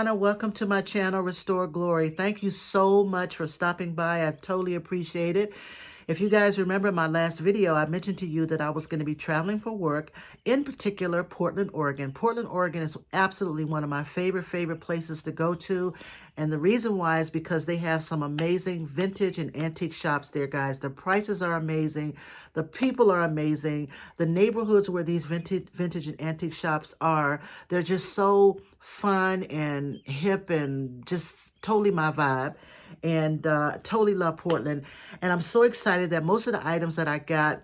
Donna. Welcome to my channel, Restore Glory. Thank you so much for stopping by. I totally appreciate it. If you guys remember my last video, I mentioned to you that I was going to be traveling for work, in particular, Portland, Oregon. Portland, Oregon is absolutely one of my favorite places to go to. And the reason why is because they have some amazing vintage and antique shops there, guys. The prices are amazing. The people are amazing. The neighborhoods where these vintage and antique shops are, they're just so fun and hip and just totally my vibe. And totally love Portland. And I'm so excited that most of the items that I got,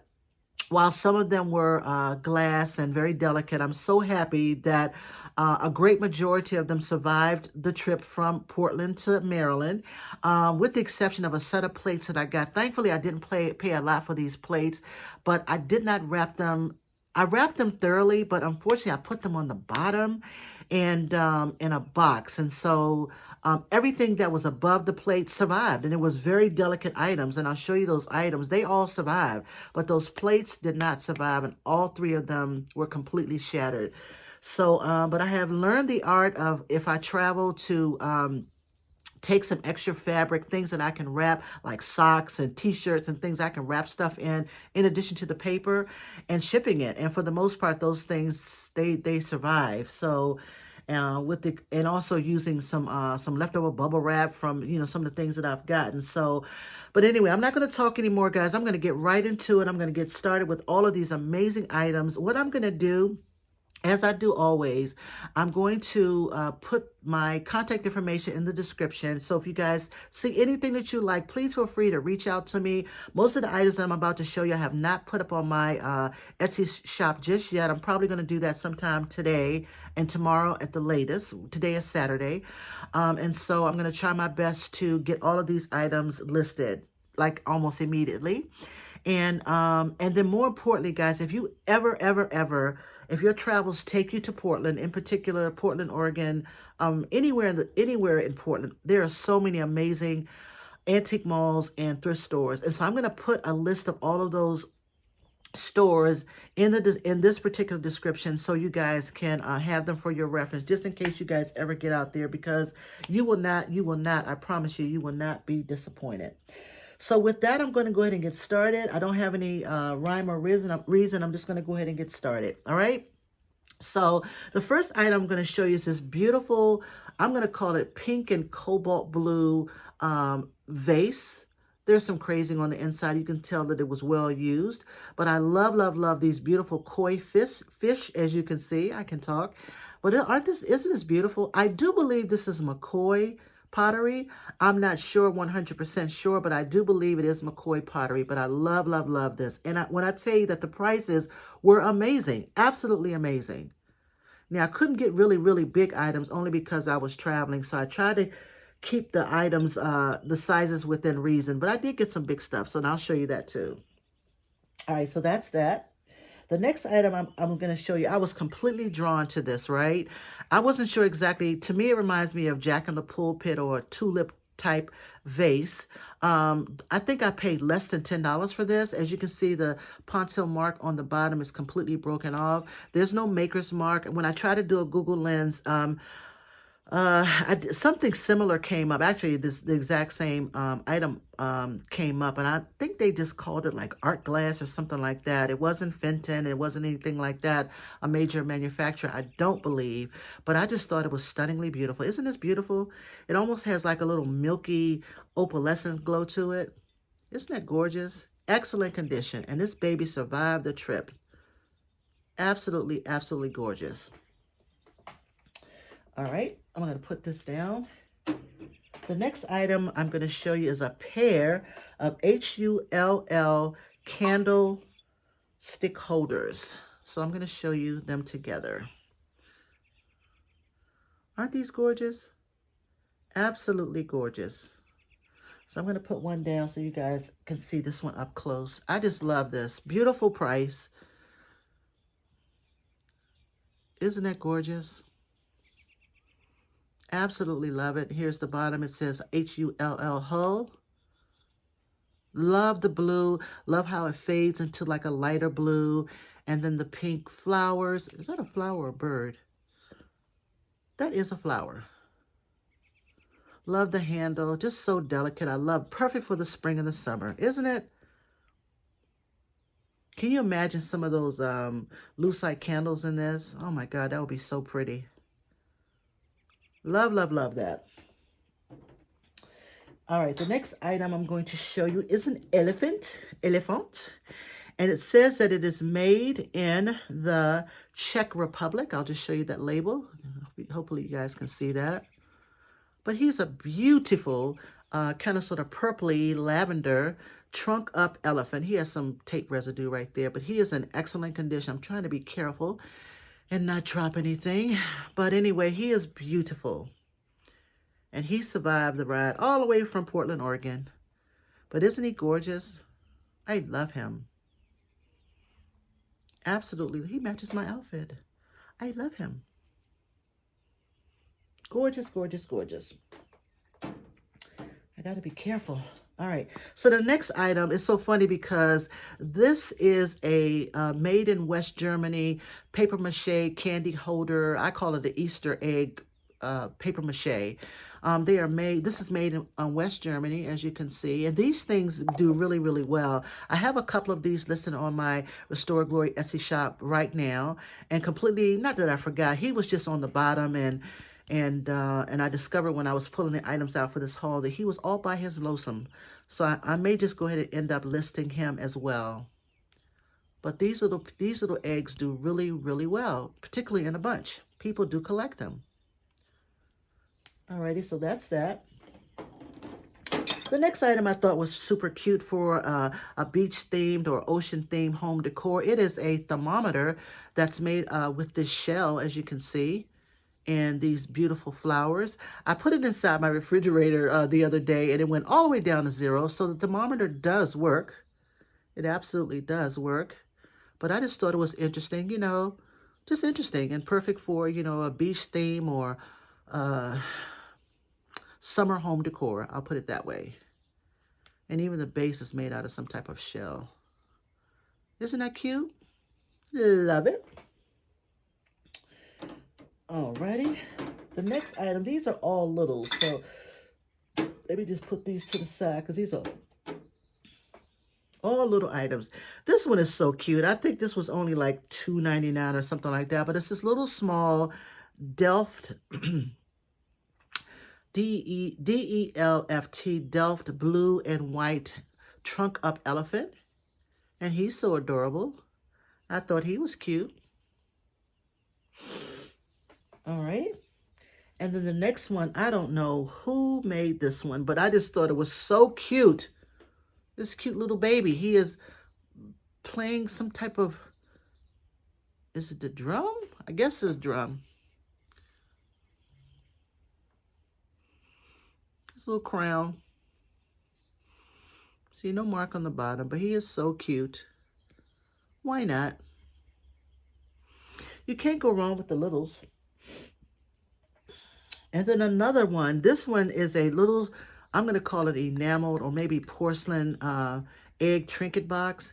while some of them were glass and very delicate, I'm so happy that a great majority of them survived the trip from Portland to Maryland, with the exception of a set of plates that I got. Thankfully, I didn't pay a lot for these plates, but I did not wrap them. I wrapped them thoroughly, but unfortunately, I put them on the bottom and in a box. And so everything that was above the plate survived, and it was very delicate items. And I'll show you those items. They all survived, but those plates did not survive, and all three of them were completely shattered. So, but I have learned the art of, if I travel, to take some extra fabric, things that I can wrap, like socks and t-shirts and things I can wrap stuff in addition to the paper, and shipping it. And for the most part, those things, they survive. So and also using some leftover bubble wrap from, some of the things that I've gotten. So, but anyway, I'm not going to talk anymore, guys. I'm going to get right into it. I'm going to get started with all of these amazing items. What I'm going to do, as I do always, I'm going to put my contact information in the description. So if you guys see anything that you like, please feel free to reach out to me. Most of the items that I'm about to show you I have not put up on my Etsy shop just yet. I'm probably going to do that sometime today and tomorrow at the latest. Today is Saturday. And so I'm going to try my best to get all of these items listed, like almost immediately. And then more importantly, guys, if you ever, if your travels take you to Portland, in particular, Portland, Oregon, anywhere in Portland, there are so many amazing antique malls and thrift stores. And so I'm going to put a list of all of those stores in this particular description, so you guys can have them for your reference, just in case you guys ever get out there, because you will not, I promise you will not be disappointed. So with that, I'm going to go ahead and get started. I don't have any rhyme or reason. I'm just going to go ahead and get started. All right. So the first item I'm going to show you is this beautiful, I'm going to call it pink and cobalt blue vase. There's some crazing on the inside. You can tell that it was well used. But I love these beautiful koi fish, as you can see. I can talk. But isn't this beautiful? I do believe this is McCoy pottery. I'm not sure, 100% sure, but I do believe it is McCoy pottery. But I love this. And when I tell you that the prices were amazing, absolutely amazing. Now, I couldn't get really big items only because I was traveling. So I tried to keep the items, the sizes within reason. But I did get some big stuff, so I'll show you that too. All right, so that's that. The next item I'm going to show you, I was completely drawn to this, right? I wasn't sure exactly. To me, it reminds me of Jack in the Pulpit or a tulip type vase. I think I paid less than $10 for this. As you can see, the Pontil mark on the bottom is completely broken off. There's no maker's mark. When I try to do a Google lens, something similar came up. Actually, the exact same item came up, and I think they just called it like art glass or something like that. It wasn't Fenton. It wasn't anything like that, a major manufacturer, I don't believe. But I just thought it was stunningly beautiful. Isn't this beautiful? It almost has like a little milky opalescent glow to it. Isn't that gorgeous? Excellent condition, and this baby survived the trip. Absolutely gorgeous. All right, I'm going to put this down. The next item I'm going to show you is a pair of HULL candle stick holders. So I'm going to show you them together. Aren't these gorgeous? Absolutely gorgeous. So I'm going to put one down so you guys can see this one up close. I just love this. Beautiful price. Isn't that gorgeous? Absolutely love it. Here's the bottom. It says HULL Hull. Love the blue. Love how it fades into like a lighter blue. And then the pink flowers. Is that a flower or a bird? That is a flower. Love the handle. Just so delicate. I love. Perfect for the spring and the summer, isn't it? Can you imagine some of those lucite candles in this? Oh my God, that would be so pretty. Love, love, love that. All right, the next item I'm going to show you is an elephant. And it says that it is made in the Czech Republic. I'll just show you that label. Hopefully you guys can see that. But he's a beautiful, kind of sort of purpley lavender trunk up elephant. He has some tape residue right there, but he is in excellent condition. I'm trying to be careful and not drop anything. But anyway, he is beautiful. And he survived the ride all the way from Portland, Oregon. But isn't he gorgeous? I love him. Absolutely. He matches my outfit. I love him. Gorgeous, gorgeous, gorgeous. I got to be careful. All right. So the next item is so funny because this is a made in West Germany paper mache candy holder. I call it the Easter egg paper mache. They are made, this is made in West Germany, as you can see, and these things do really, really well. I have a couple of these listed on my Restore Glory Etsy shop right now, and completely, not that I forgot, he was just on the bottom, and I discovered when I was pulling the items out for this haul that he was all by his lonesome. So I may just go ahead and end up listing him as well. But these little eggs do really, really well, particularly in a bunch. People do collect them. Alrighty, so that's that. The next item I thought was super cute for a beach-themed or ocean-themed home decor. It is a thermometer that's made with this shell, as you can see, and these beautiful flowers. I put it inside my refrigerator the other day, and it went all the way down to 0, so the thermometer does work. It absolutely does work. But I just thought it was interesting, you know, just interesting and perfect for, you know, a beach theme or summer home decor. I'll put it that way. And even the base is made out of some type of shell. Isn't that cute? Love it. Alrighty. The next item, these are all little. So let me just put these to the side because these are all little items. This one is so cute. I think this was only like $2.99 or something like that. But it's this little small Delft D-E-L-F-T, Delft blue and white trunk up elephant. And he's so adorable. I thought he was cute. All right. And then the next one, I don't know who made this one, but I just thought it was so cute. This cute little baby. He is playing some type of, is it the drum? I guess it's a drum. Little crown. See, no mark on the bottom, but he is so cute. Why not? You can't go wrong with the littles. And then another one. This one is a little, I'm going to call it enameled or maybe porcelain egg trinket box.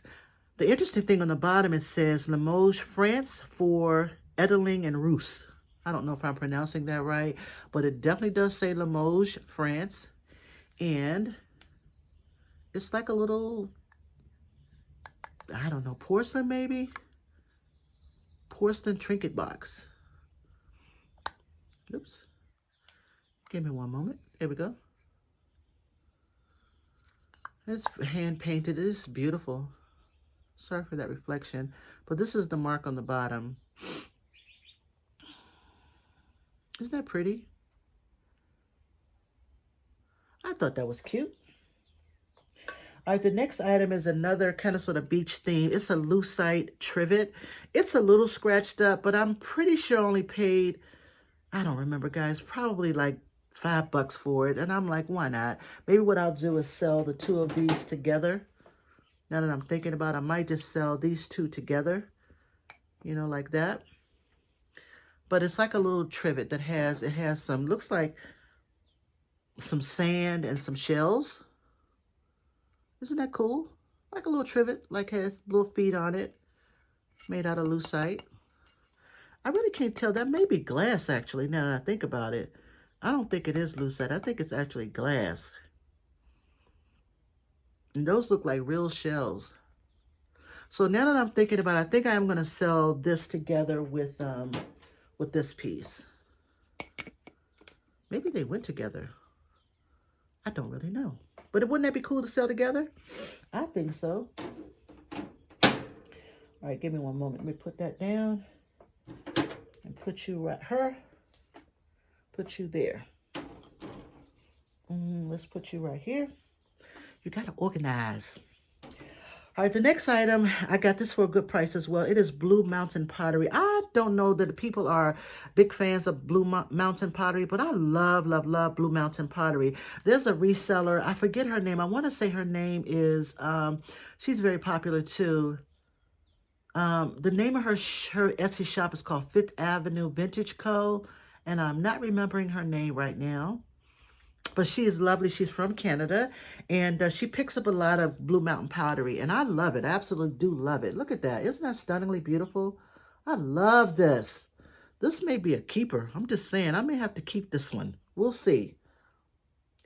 The interesting thing on the bottom, it says Limoges, France for Edeling and Rousse. I don't know if I'm pronouncing that right, but it definitely does say Limoges, France. And it's like a little, I don't know, porcelain maybe? Porcelain trinket box. Oops. Give me one moment. There we go. It's hand painted. It is beautiful. Sorry for that reflection. But this is the mark on the bottom. Isn't that pretty? I thought that was cute. All right, the next item is another kind of sort of beach theme. It's a lucite trivet. It's a little scratched up, but I'm pretty sure I only paid, I don't remember, guys, probably like $5 for it. And I'm like, why not? Maybe what I'll do is sell the two of these together. Now that I'm thinking about it, I might just sell these two together, you know, like that. But it's like a little trivet that has, it has some, looks like some sand and some shells. Isn't that cool? Like a little trivet, like has little feet on it, made out of lucite. I really can't tell. That may be glass, actually, now that I think about it. I don't think it is lucite. I think it's actually glass. And those look like real shells. So now that I'm thinking about it, I think I am going to sell this together with this piece. Maybe they went together. I don't really know. But wouldn't that be cool to sell together? I think so. All right, give me one moment. Let me put that down and put you right here. Put you there. Let's put you right here. You got to organize. All right, the next item, I got this for a good price as well. It is Blue Mountain Pottery. I don't know that the people are big fans of Blue Mountain Pottery, but I love, love, love Blue Mountain Pottery. There's a reseller. I forget her name. I want to say her name is, she's very popular too. The name of her Etsy shop is called Fifth Avenue Vintage Co. And I'm not remembering her name right now. But she is lovely. She's from Canada. And she picks up a lot of Blue Mountain Pottery. And I love it. I absolutely do love it. Look at that. Isn't that stunningly beautiful? I love this. This may be a keeper. I'm just saying. I may have to keep this one. We'll see.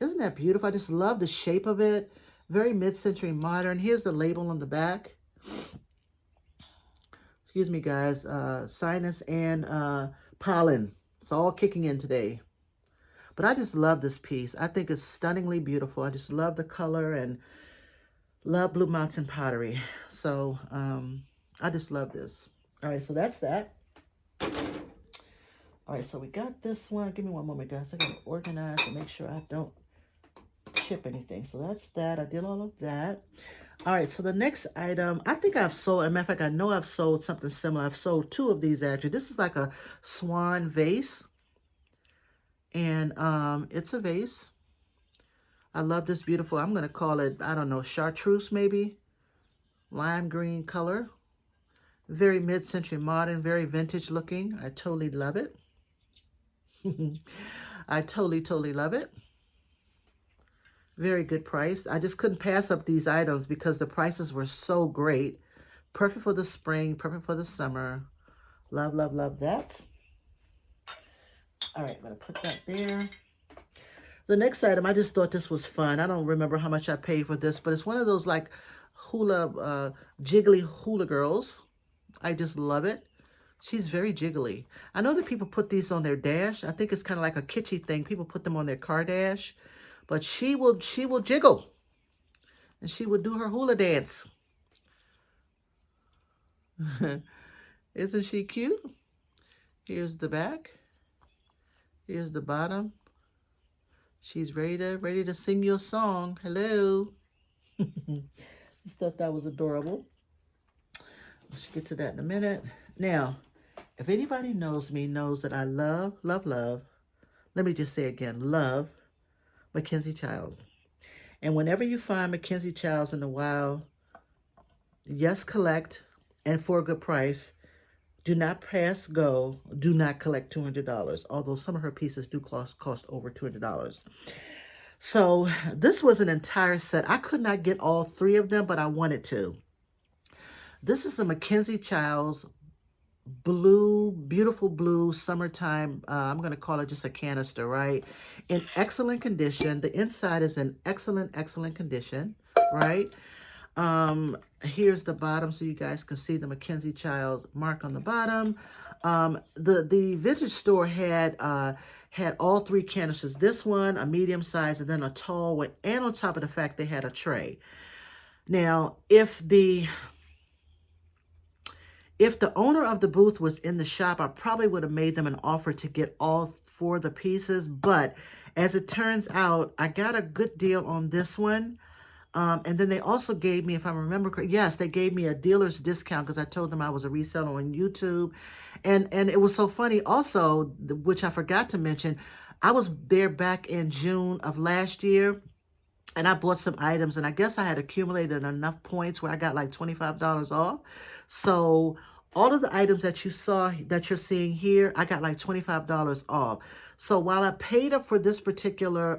Isn't that beautiful? I just love the shape of it. Very mid-century modern. Here's the label on the back. Excuse me, guys. Sinus and pollen. It's all kicking in today. But I just love this piece. I think it's stunningly beautiful. I just love the color and love Blue Mountain Pottery. So I just love this. All right, so that's that. All right, so we got this one. Give me one moment, guys. I got to organize and make sure I don't chip anything. So that's that. I did all of that. All right, so the next item, I think I've sold, as a matter of fact, I know I've sold something similar. I've sold two of these actually. This is like a swan vase. And it's a vase. I love this beautiful, I'm going to call it, I don't know, chartreuse maybe. Lime green color. Very mid-century modern, very vintage looking. I totally love it. I totally love it. Very good price. I just couldn't pass up these items because the prices were so great. Perfect for the spring, perfect for the summer. Love, love, love that. All right, I'm going to put that there. The next item, I just thought this was fun. I don't remember how much I paid for this, but it's one of those like jiggly hula girls. I just love it. She's very jiggly. I know that people put these on their dash. I think it's kind of like a kitschy thing. People put them on their car dash, but she will jiggle, and she will do her hula dance. Isn't she cute? Here's the back. Here's the bottom. She's ready to sing you a song. Hello. Just thought that was adorable. Let's get to that in a minute. Now, if anybody knows me, knows that I love, love, love. Let me just say again, love Mackenzie Childs. And whenever you find Mackenzie Childs in the wild, yes, collect, and for a good price. Do not pass go. Do not collect $200, although some of her pieces do cost over $200. So this was an entire set. I could not get all three of them, but I wanted to. This is the Mackenzie Childs blue, beautiful blue summertime. I'm going to call it just a canister, right? In excellent condition. The inside is in excellent condition, right? Here's the bottom so you guys can see the Mackenzie Childs mark on the bottom. The vintage store had all three canisters. This one, a medium size, and then a tall one. And on top of the fact, they had a tray. Now, if the owner of the booth was in the shop, I probably would have made them an offer to get all four of the pieces. But as it turns out, I got a good deal on this one. And then they also gave me, if I remember correctly, yes, they gave me a dealer's discount because I told them I was a reseller on YouTube. And it was so funny also, which I forgot to mention, I was there back in June of last year, and I bought some items, and I guess I had accumulated enough points where I got like $25 off. So all of the items that you saw, that you're seeing here, I got like $25 off. So while I paid up for this particular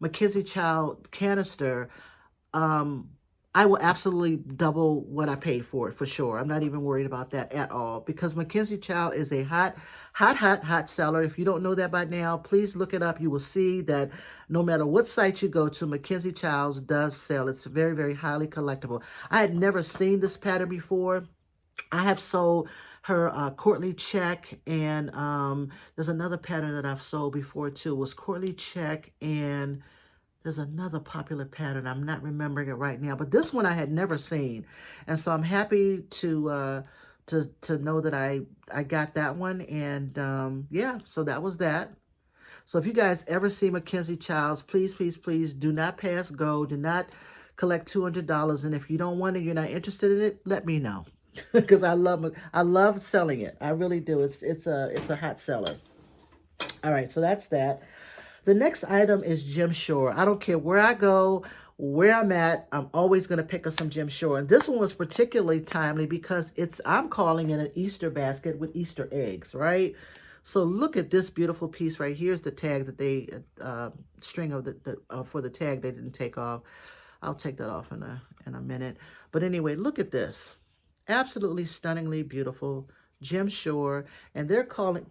Mackenzie Child canister, I will absolutely double what I paid for it, for sure. I'm not even worried about that at all, because Mackenzie Child is a hot seller. If you don't know that by now, please look it up. You will see that no matter what site you go to, Mackenzie Childs does sell. It's very, very highly collectible. I had never seen this pattern before. I have sold her Courtly Check, and there's another pattern that I've sold before too. It was Courtly Check, and there's another popular pattern. I'm not remembering it right now, but this one I had never seen, and so I'm happy to know that I got that one. And yeah, so that was that. So if you guys ever see Mackenzie Childs, please, please, please do not pass go. Do not collect $200. And if you don't want it, you're not interested in it, let me know. Because I love selling it. I really do. It's a hot seller. All right, so that's that. The next item is Jim Shore. I don't care where I go, where I'm at, I'm always going to pick up some Jim Shore. And this one was particularly timely because I'm calling it an Easter basket with Easter eggs, right? So look at this beautiful piece right here. Here's the tag that they, string of for the tag they didn't take off. I'll take that off in a minute. But anyway, look at this. Absolutely stunningly beautiful Jim Shore. And they're calling,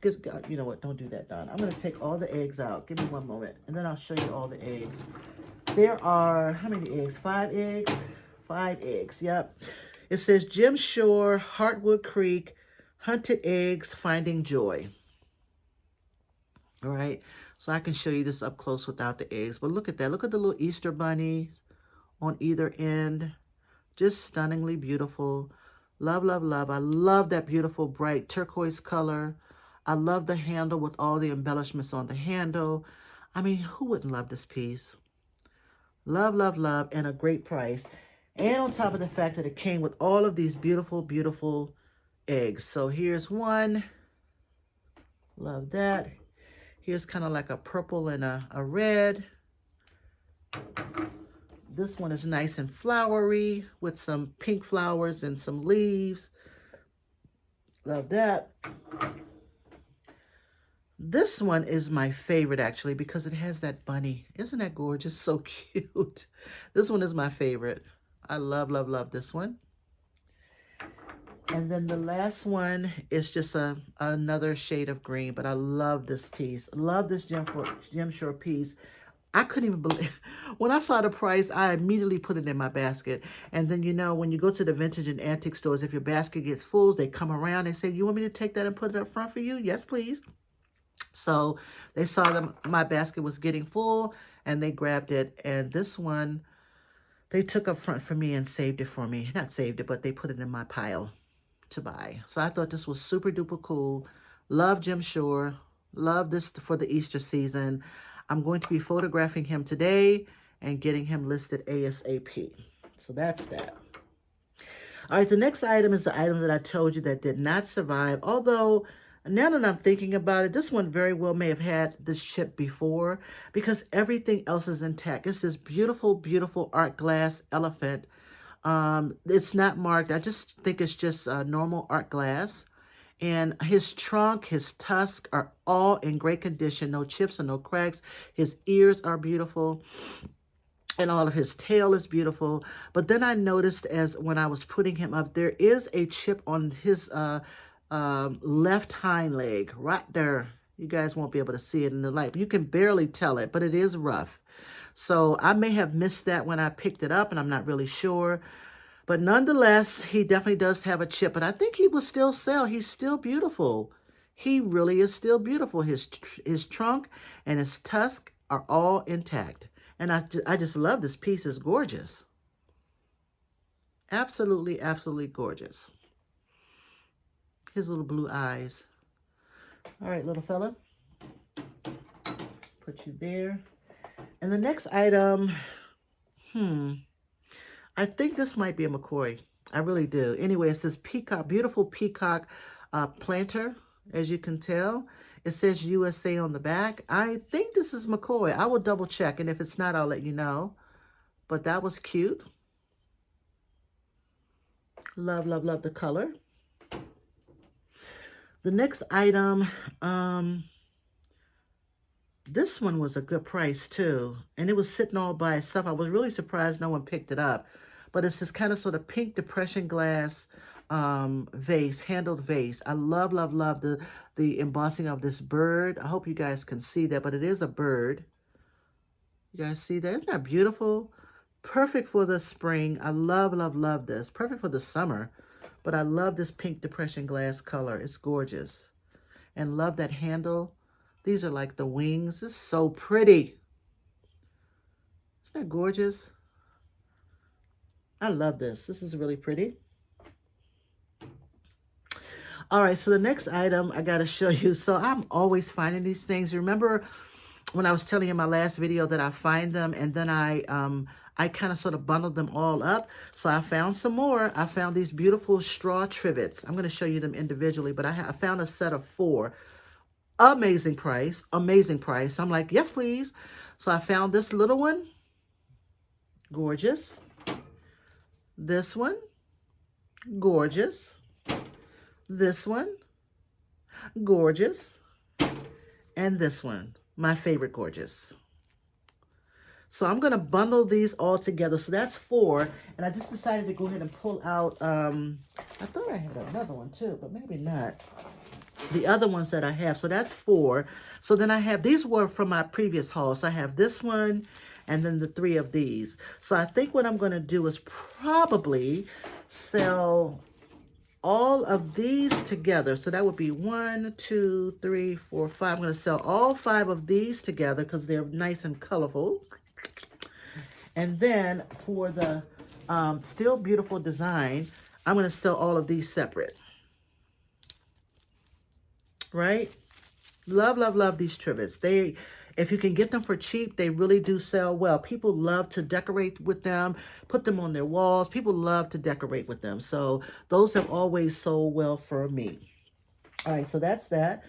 you know what, don't do that, Don. I'm going to take all the eggs out. Give me one moment. And then I'll show you all the eggs. There are, how many eggs? 5 eggs? 5 eggs, yep. It says Jim Shore, Heartwood Creek, Hunted Eggs, Finding Joy. All right, so I can show you this up close without the eggs. But look at that. Look at the little Easter bunnies on either end. Just stunningly beautiful. Love, love, love. I love that beautiful bright turquoise color. I love the handle with all the embellishments on the handle. I mean, who wouldn't love this piece? Love, love, love, and a great price. And on top of the fact that it came with all of these beautiful, beautiful eggs. So here's one. Love that. Here's kind of like a purple and a red. This one is nice and flowery with some pink flowers and some leaves. Love that. This one is my favorite, actually, because it has that bunny. Isn't that gorgeous? So cute. This one is my favorite. I love, love, love this one. And then the last one is just another shade of green, but I love this piece. Love this Jim Shore piece. I couldn't even believe, when I saw the price, I immediately put it in my basket. And then, you know, when you go to the vintage and antique stores, if your basket gets full, they come around and say, you want me to take that and put it up front for you? Yes, please. So they saw that my basket was getting full and they grabbed it. And this one, they took up front for me and saved it for me. Not saved it, but they put it in my pile to buy. So I thought this was super duper cool. Love Jim Shore. Love this for the Easter season. I'm going to be photographing him today and getting him listed ASAP. So that's that. All right, the next item is the item that I told you that did not survive. Although, now that I'm thinking about it, this one very well may have had this chip before because everything else is intact. It's this beautiful, beautiful art glass elephant. It's not marked. I just think it's just normal art glass. And his trunk, his tusk are all in great condition. No chips and no cracks. His ears are beautiful. And all of his tail is beautiful. But then I noticed when I was putting him up, there is a chip on his left hind leg right there. You guys won't be able to see it in the light. You can barely tell it, but it is rough. So I may have missed that when I picked it up, and I'm not really sure. But nonetheless, he definitely does have a chip. But I think he will still sell. He's still beautiful. He really is still beautiful. His trunk and his tusk are all intact. And I just love this piece. It's gorgeous. Absolutely, absolutely gorgeous. His little blue eyes. All right, little fella. Put you there. And the next item, I think this might be a McCoy. I really do. Anyway, it says peacock, beautiful peacock planter, as you can tell. It says USA on the back. I think this is McCoy. I will double check, and if it's not, I'll let you know. But that was cute. Love, love, love the color. The next item, this one was a good price too. And it was sitting all by itself. I was really surprised no one picked it up. but it's this kind of sort of pink depression glass vase, handled vase. I love, love, love the embossing of this bird. I hope you guys can see that, but it is a bird. You guys see that? Isn't that beautiful? Perfect for the spring. I love, love, love this. Perfect for the summer, but I love this pink depression glass color. It's gorgeous. And love that handle. These are like the wings. This is so pretty. Isn't that gorgeous? I love this. This is really pretty. All right, so the next item I got to show you. So I'm always finding these things. Remember when I was telling you in my last video that I find them and then I kind of sort of bundled them all up. So I found some more. I found these beautiful straw trivets. I'm going to show you them individually, but I found a set of 4. Amazing price. Amazing price. I'm like, yes, please. So I found this little one. Gorgeous. This one. Gorgeous. This one. Gorgeous. And this one. My favorite, gorgeous. So I'm going to bundle these all together. So that's 4. And I just decided to go ahead and pull out, I thought I had another one too, but maybe not. The other ones that I have. So that's 4. So then I have, these were from my previous haul. So I have this one and then the 3 of these. So I think what I'm going to do is probably sell all of these together. So that would be 1, 2, 3, 4, 5. I'm going to sell all 5 of these together because they're nice and colorful. And then for the still beautiful design, I'm going to sell all of these separate. Right? Love, love, love these trivets. They, if you can get them for cheap, they really do sell well. People love to decorate with them, put them on their walls. People love to decorate with them. So those have always sold well for me. All right, so that's that.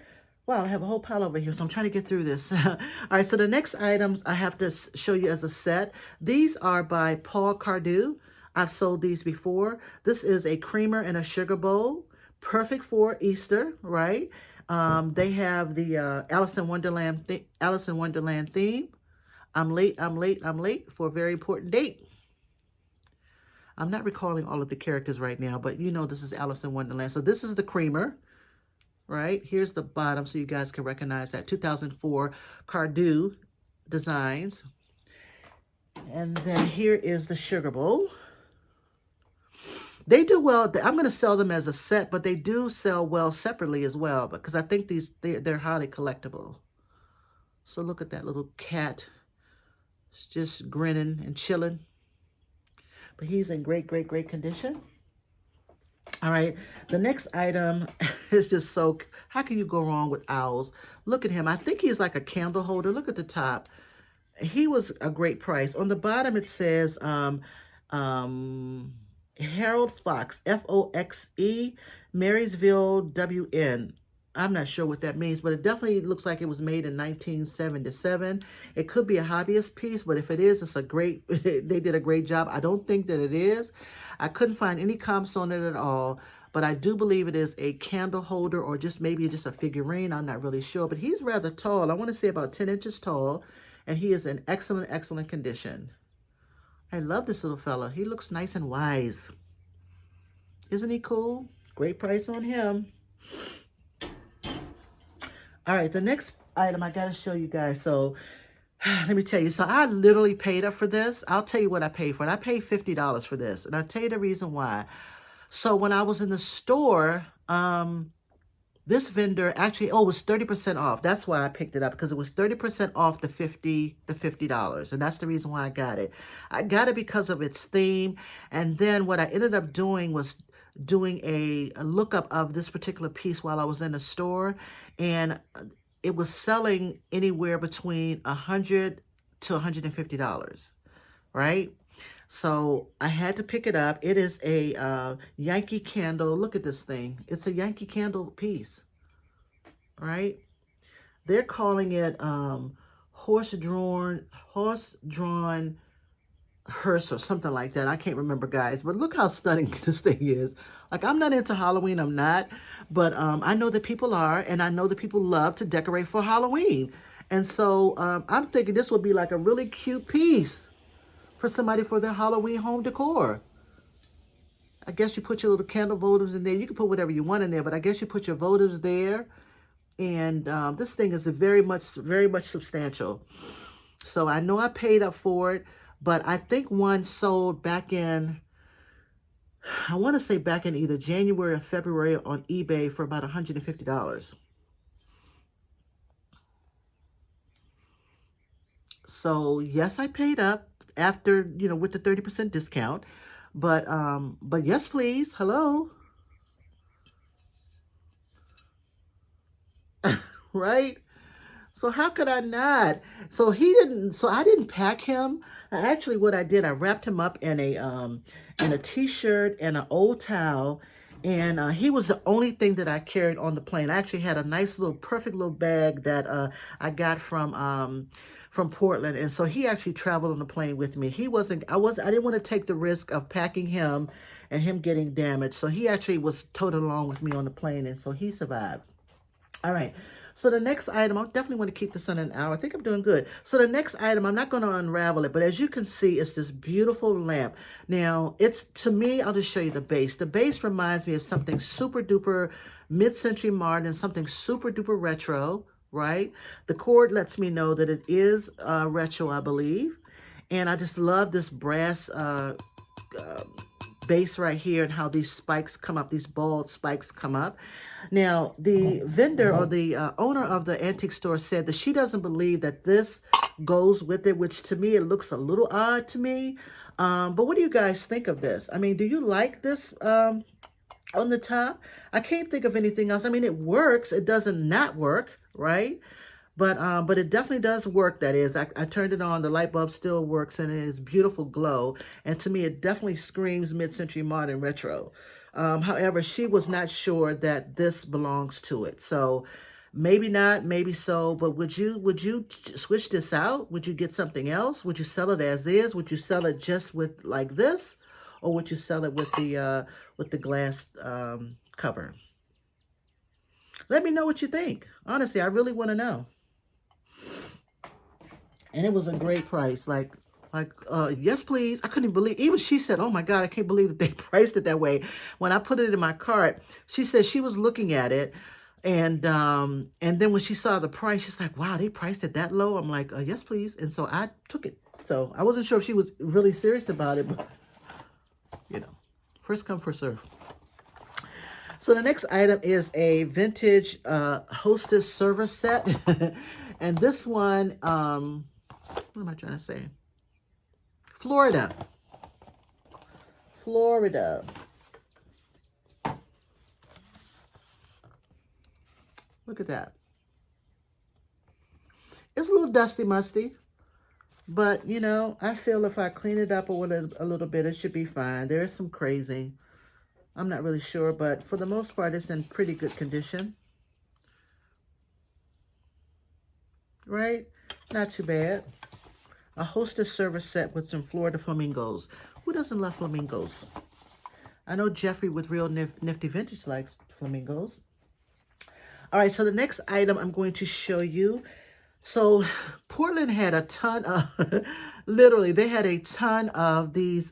Wow, I have a whole pile over here, so I'm trying to get through this. All right, so the next items I have to show you as a set. These are by Paul Cardew. I've sold these before. This is a creamer and a sugar bowl. Perfect for Easter, right? They have the Alice in Wonderland theme. I'm late, I'm late, I'm late for a very important date. I'm not recalling all of the characters right now, but you know this is Alice in Wonderland. So this is the creamer. Right, here's the bottom so you guys can recognize that 2004 Cardew designs. And then here is the sugar bowl. They do well. I'm going to sell them as a set, but they do sell well separately as well because I think they're highly collectible. So look at that little cat. It's just grinning and chilling. But he's in great, great, great condition. All right, the next item is just so, how can you go wrong with owls? Look at him. I think he's like a candle holder. Look at the top. He was a great price. On the bottom, it says Harold Fox, F-O-X-E, Marysville, W-N. I'm not sure what that means, but it definitely looks like it was made in 1977. It could be a hobbyist piece, but if it is, it's a great, they did a great job. I don't think that it is. I couldn't find any comps on it at all, but I do believe it is a candle holder or just maybe just a figurine. I'm not really sure, but he's rather tall. I want to say about 10 inches tall, and he is in excellent, excellent condition. I love this little fella. He looks nice and wise. Isn't he cool? Great price on him. All right, the next item I got to show you guys. So let me tell you. So I literally paid up for this. I'll tell you what I paid for it. I paid $50 for this. And I'll tell you the reason why. So when I was in the store, this vendor actually, it was 30% off. That's why I picked it up, because it was 30% off the $50. And that's the reason why I got it. I got it because of its theme. And then what I ended up doing was doing a lookup of this particular piece while I was in the store. And it was selling anywhere between $100 to $150, right? So I had to pick it up. It is a Yankee candle. Look at this thing. It's a Yankee candle piece, right? They're calling it horse-drawn hearse or something like that. I can't remember, guys. But look how stunning this thing is. Like, I'm not into Halloween. I'm not. But I know that people are. And I know that people love to decorate for Halloween. And so I'm thinking this would be like a really cute piece for somebody for their Halloween home decor. I guess you put your little candle votives in there. You can put whatever you want in there, but I guess you put your votives there. And this thing is very much substantial. So I know I paid up for it, but I think one sold back in, I want to say back in either January or February on eBay for about $150. So yes, I paid up after, you know, with the 30% discount. But yes, please. Hello. Right? So how could I not? So I didn't pack him. Actually, what I did, I wrapped him up in a t-shirt and an old towel, and he was the only thing that I carried on the plane. I actually had a nice little perfect little bag that I got from Portland, and so he actually traveled on the plane with me. I didn't want to take the risk of packing him and him getting damaged. So he actually was towed along with me on the plane, and so he survived. All right. So the next item, I definitely want to keep this on an hour. I think I'm doing good. So the next item, I'm not going to unravel it, but as you can see, it's this beautiful lamp. Now, to me, I'll just show you the base. The base reminds me of something super duper mid-century modern, something super duper retro, right? The cord lets me know that it is retro, I believe. And I just love this brass base right here and how these spikes come up, these bald spikes come up. Now, the vendor or the owner of the antique store said that she doesn't believe that this goes with it, which to me, it looks a little odd to me. But what do you guys think of this? I mean, do you like this on the top? I can't think of anything else. I mean, it works. It doesn't not work, right? But it definitely does work. That is, I turned it on. The light bulb still works, and it is beautiful glow. And to me, it definitely screams mid-century modern retro. However, she was not sure that this belongs to it. So maybe not, maybe so. But would you switch this out? Would you get something else? Would you sell it as is? Would you sell it just with like this, or would you sell it with the glass cover? Let me know what you think. Honestly, I really want to know. And it was a great price. Yes, please. I couldn't believe, even she said, oh my God, I can't believe that they priced it that way. When I put it in my cart, she said she was looking at it. And then when she saw the price, she's like, wow, they priced it that low. I'm like, yes, please. And so I took it. So I wasn't sure if she was really serious about it, but you know, first come, first serve. So the next item is a vintage hostess server set. And this one, what am I trying to say? Florida. Look at that. It's a little dusty, musty. But, you know, I feel if I clean it up a little bit, it should be fine. There is some crazing. I'm not really sure, but for the most part, it's in pretty good condition. Right? Not too bad. A hostess server set with some Florida flamingos. Who doesn't love flamingos? I know Jeffrey with Real Nifty Vintage likes flamingos. All right, so the next item I'm going to show you. So Portland had a ton of, literally, they had a ton of these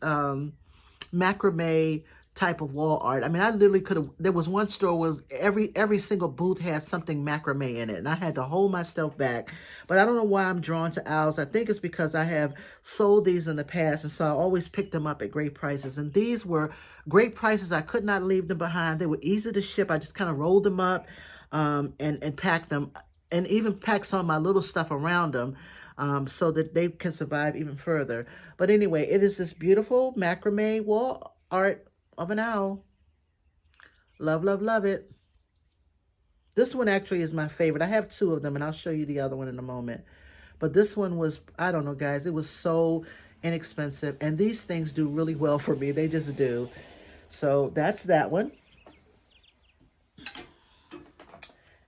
macrame type of wall art. I mean, I literally could have, there was one store where every single booth had something macrame in it, and I had to hold myself back. But I don't know why I'm drawn to owls. I think it's because I have sold these in the past, and so I always picked them up at great prices. And these were great prices. I could not leave them behind. They were easy to ship. I just kind of rolled them up and packed them, and even packed some of my little stuff around them so that they can survive even further. But anyway, it is this beautiful macrame wall art of an owl. Love, love, love it. This one actually is my favorite. I have two of them, and I'll show you the other one in a moment. But this one was, I don't know, guys, it was so inexpensive. And these things do really well for me. They just do. So that's that one.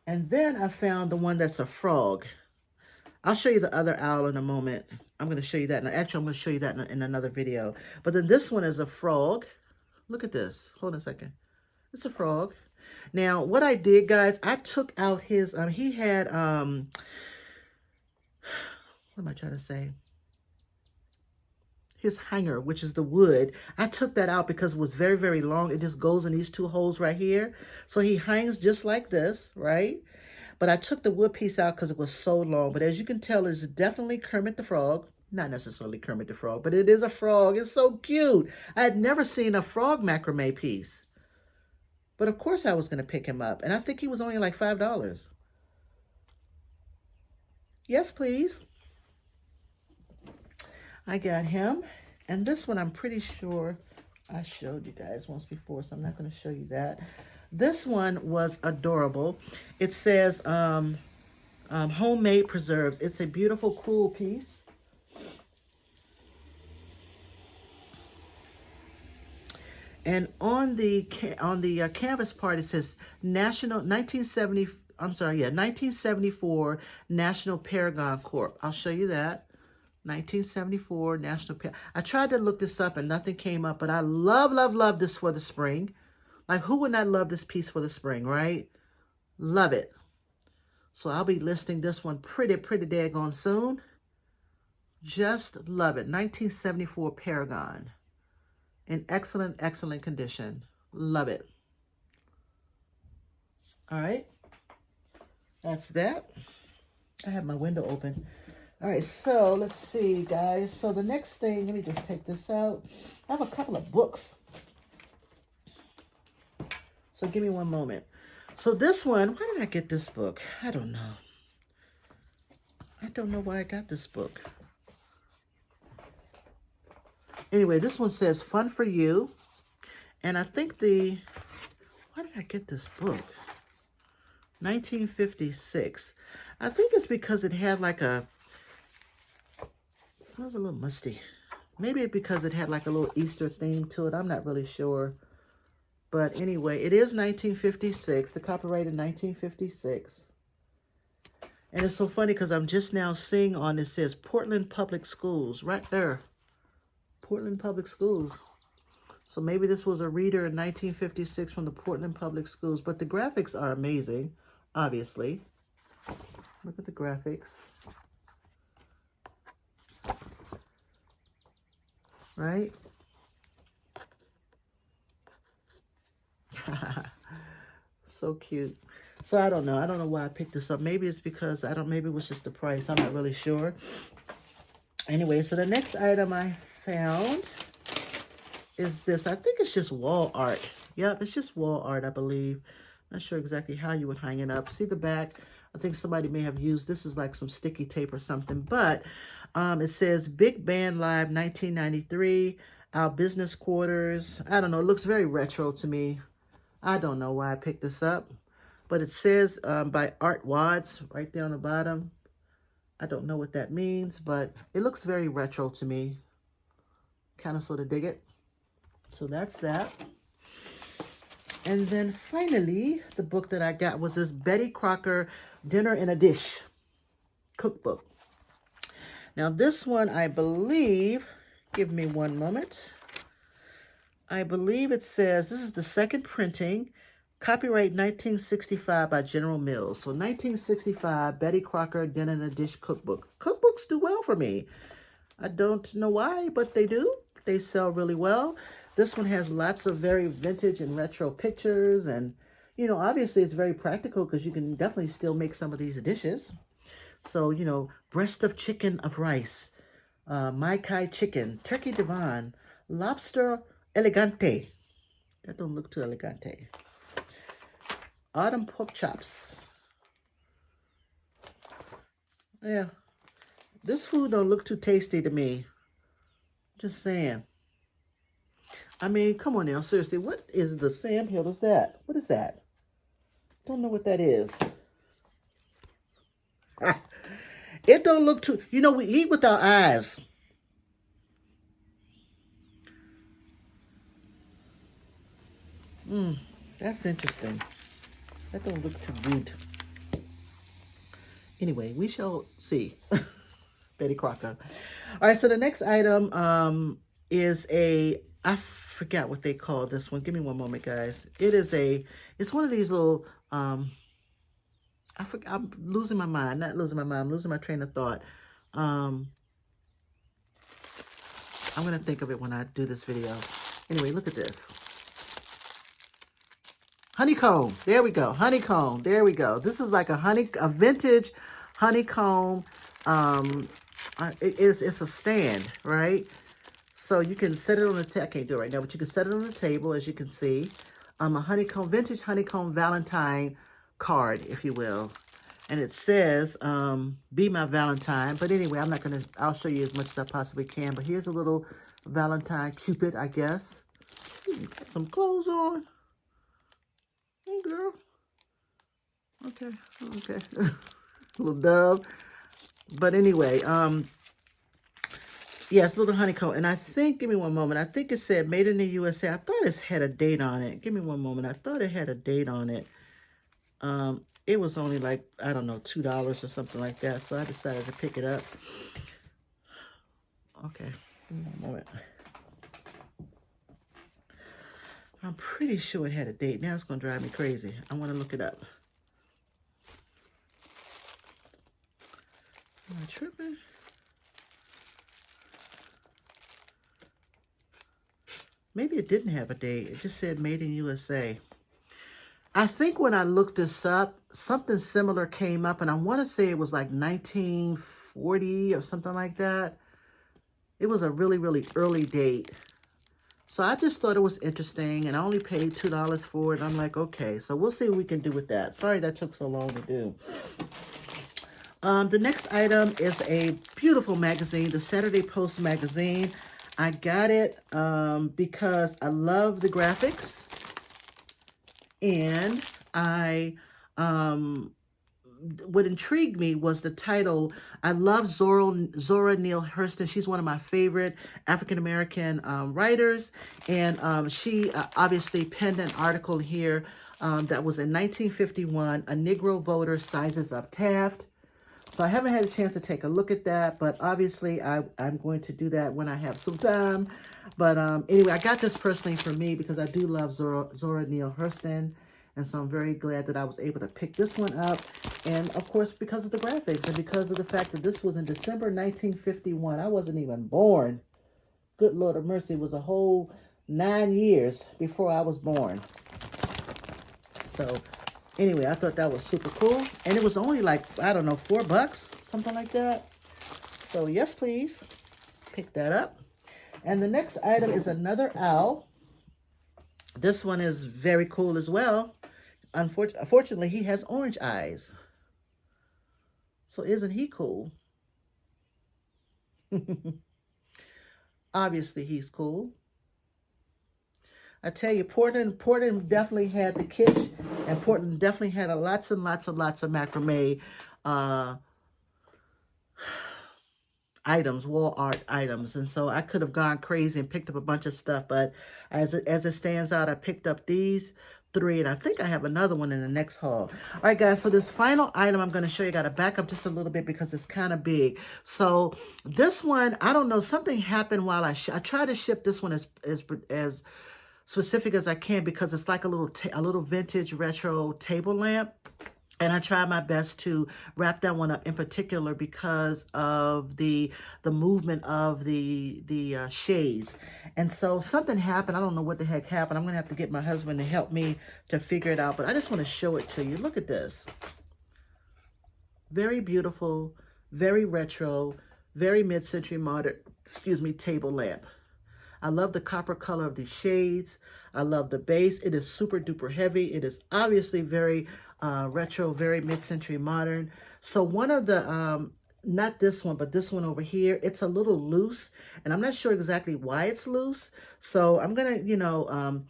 And then I found the one that's a frog. I'll show you the other owl in a moment. I'm going to show you that. Actually, I'm going to show you that in another video. But then this one is a frog. Look at this. Hold on a second. It's a frog. Now, what I did, guys, I took out his, he had, what am I trying to say? his hanger, which is the wood. I took that out because it was very, very long. It just goes in these two holes right here. So he hangs just like this, right? But I took the wood piece out because it was so long. But as you can tell, it's definitely Kermit the Frog. Not necessarily Kermit the Frog, but it is a frog. It's so cute. I had never seen a frog macrame piece. But of course I was going to pick him up. And I think he was only like $5. Yes, please. I got him. And this one I'm pretty sure I showed you guys once before, so I'm not going to show you that. This one was adorable. It says homemade preserves. It's a beautiful, cool piece. And on the canvas part, it says 1974 National Paragon Corp. I'll show you that. 1974 National Paragon. I tried to look this up and nothing came up, but I love, love, love this for the spring. Like, who would not love this piece for the spring, right? Love it. So I'll be listing this one pretty daggone soon. Just love it. 1974 Paragon. In excellent, excellent condition. Love it. All right. That's that. I have my window open. All right, so let's see, guys. So the next thing, let me just take this out. I have a couple of books. So give me one moment. So this one, why did I get this book? I don't know. I don't know why I got this book. Anyway, this one says Fun for You. And I think why did I get this book? 1956. I think it's because it had like it smells a little musty. Maybe it's because it had like a little Easter theme to it. I'm not really sure. But anyway, it is 1956. The copyright in 1956. And it's so funny because I'm just now seeing on it says Portland Public Schools right there. Portland Public Schools. So maybe this was a reader in 1956 from the Portland Public Schools. But the graphics are amazing, obviously. Look at the graphics. Right? So cute. So I don't know. I don't know why I picked this up. Maybe it's because, maybe it was just the price. I'm not really sure. Anyway, so the next item I found is this. I think it's just wall art. Yep, it's just wall art, I believe. Not sure exactly how you would hang it up. See the back? I think somebody may have used, this is like some sticky tape or something. But it says Big Band Live 1993, Our Business Quarters. I don't know. It looks very retro to me. I don't know why I picked this up. But it says by Art Wads right there on the bottom. I don't know what that means, but it looks very retro to me. Kind of sort of dig it. So that's that. And then finally, the book that I got was this Betty Crocker Dinner in a Dish cookbook. Now this one, I believe, give me one moment. I believe it says, this is the second printing, copyright 1965 by General Mills. So 1965, Betty Crocker Dinner in a Dish cookbook. Cookbooks do well for me. I don't know why, but they do. They sell really well. This one has lots of very vintage and retro pictures. And, you know, obviously it's very practical because you can definitely still make some of these dishes. So, you know, breast of chicken of rice, Mai Kai chicken, turkey divan, lobster elegante. That don't look too elegante. Autumn pork chops. Yeah. This food don't look too tasty to me. Just saying. I mean, come on now, seriously. What is the sandhill? Is that? What is that? Don't know what that is. It don't look too... You know, we eat with our eyes. That's interesting. That don't look too good. Anyway, we shall see. Betty Crocker. All right, so the next item is I forgot what they call this one. Give me one moment, guys. It's one of these little, I'm losing my mind. Not losing my mind. I'm losing my train of thought. I'm going to think of it when I do this video. Anyway, look at this. Honeycomb. There we go. Honeycomb. There we go. This is like a vintage honeycomb. It's a stand, right? So you can set it on the table. I can't do it right now, but you can set it on the table, as you can see. A vintage honeycomb Valentine card, if you will. And it says, be my Valentine. But anyway, I'll show you as much as I possibly can. But here's a little Valentine Cupid, I guess. You got some clothes on. Hey, girl. Okay. Little dove. But anyway, yes, little honeycomb. And I think, give me one moment. I think it said made in the USA. I thought it had a date on it. Give me one moment. I thought it had a date on it. It was only like, I don't know, $2 or something like that. So I decided to pick it up. Okay, give me one moment. I'm pretty sure it had a date. Now it's going to drive me crazy. I want to look it up. Am I tripping? Maybe it didn't have a date. It just said made in USA. I think when I looked this up, something similar came up, and I want to say it was like 1940 or something like that. It was a really, really early date. So I just thought it was interesting, and I only paid $2 for it. I'm like, okay, so we'll see what we can do with that. Sorry that took so long to do. The next item is a beautiful magazine, the Saturday Post magazine. I got it because I love the graphics. And what intrigued me was the title. I love Zora Neale Hurston. She's one of my favorite African-American writers. And she obviously penned an article here that was in 1951, A Negro Voter Sizes Up Taft. So I haven't had a chance to take a look at that, but obviously I'm going to do that when I have some time. But anyway, I got this personally for me because I do love Zora Neale Hurston. And so I'm very glad that I was able to pick this one up. And of course, because of the graphics and because of the fact that this was in December 1951. I wasn't even born. Good Lord of mercy, it was a whole 9 years before I was born. So anyway, I thought that was super cool. And it was only like, I don't know, $4, something like that. So yes, please, pick that up. And the next item is another owl. This one is very cool as well. Unfortunately, he has orange eyes. So isn't he cool? Obviously, he's cool. I tell you, Portland definitely had the kitsch, and Portland definitely had lots and lots of macrame items, wall art items. And so I could have gone crazy and picked up a bunch of stuff, but as it stands out, I picked up these 3, and I think I have another one in the next haul. All right, guys, so this final item I'm going to show you, got to back up just a little bit because it's kind of big. So this one, I don't know, something happened while I try to ship this one as specific as I can because it's like a little vintage retro table lamp. And I tried my best to wrap that one up in particular because of the movement of the shades. And so something happened. I don't know what the heck happened. I'm going to have to get my husband to help me to figure it out. But I just want to show it to you. Look at this. Very beautiful, very retro, very mid-century modern, table lamp. I love the copper color of these shades. I love the base. It is super duper heavy. It is obviously very retro, very mid-century modern. So one of the, not this one, but this one over here, it's a little loose, and I'm not sure exactly why it's loose. So I'm going to,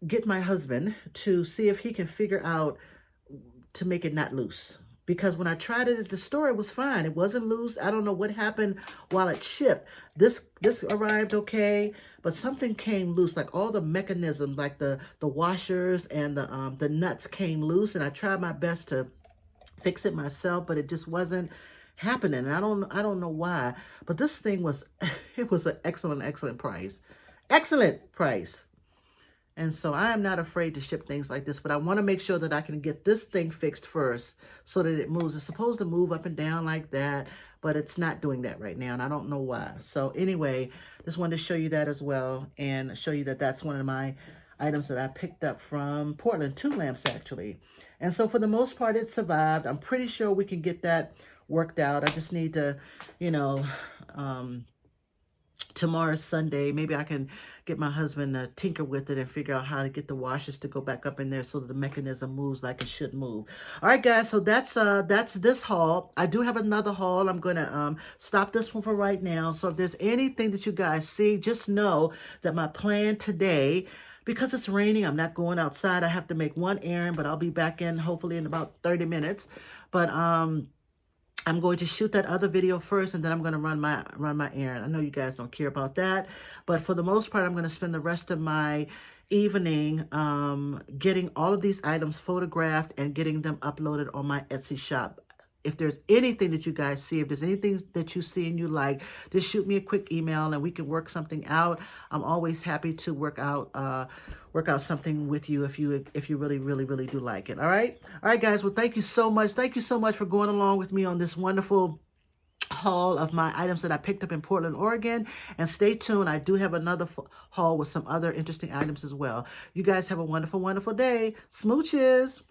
get my husband to see if he can figure out to make it not loose. Because when I tried it at the store, it was fine. It wasn't loose. I don't know what happened while it shipped. This arrived okay, but something came loose. Like all the mechanisms, like the washers and the nuts came loose. And I tried my best to fix it myself, but it just wasn't happening. And I don't know why. But this thing was, it was an excellent price. Excellent price. And so I am not afraid to ship things like this, but I want to make sure that I can get this thing fixed first so that it moves. It's supposed to move up and down like that, but it's not doing that right now, and I don't know why. So anyway, just wanted to show you that as well and show you that that's one of my items that I picked up from Portland, 2 lamps actually. And so for the most part, it survived. I'm pretty sure we can get that worked out. I just need to, you know, tomorrow's Sunday. Maybe I can get my husband to tinker with it and figure out how to get the washers to go back up in there so that the mechanism moves like it should move. All right, guys. So that's this haul. I do have another haul. I'm gonna stop this one for right now. So if there's anything that you guys see, just know that my plan today, because it's raining, I'm not going outside. I have to make one errand, but I'll be back in hopefully in about 30 minutes. But I'm going to shoot that other video first, and then I'm going to run my errand. I know you guys don't care about that, but for the most part, I'm going to spend the rest of my evening getting all of these items photographed and getting them uploaded on my Etsy shop. If there's anything that you guys see, if there's anything that you see and you like, just shoot me a quick email and we can work something out. I'm always happy to work out something with you if you really, really, really do like it. All right, guys. Well, thank you so much. Thank you so much for going along with me on this wonderful haul of my items that I picked up in Portland, Oregon. And stay tuned. I do have another haul with some other interesting items as well. You guys have a wonderful, wonderful day. Smooches.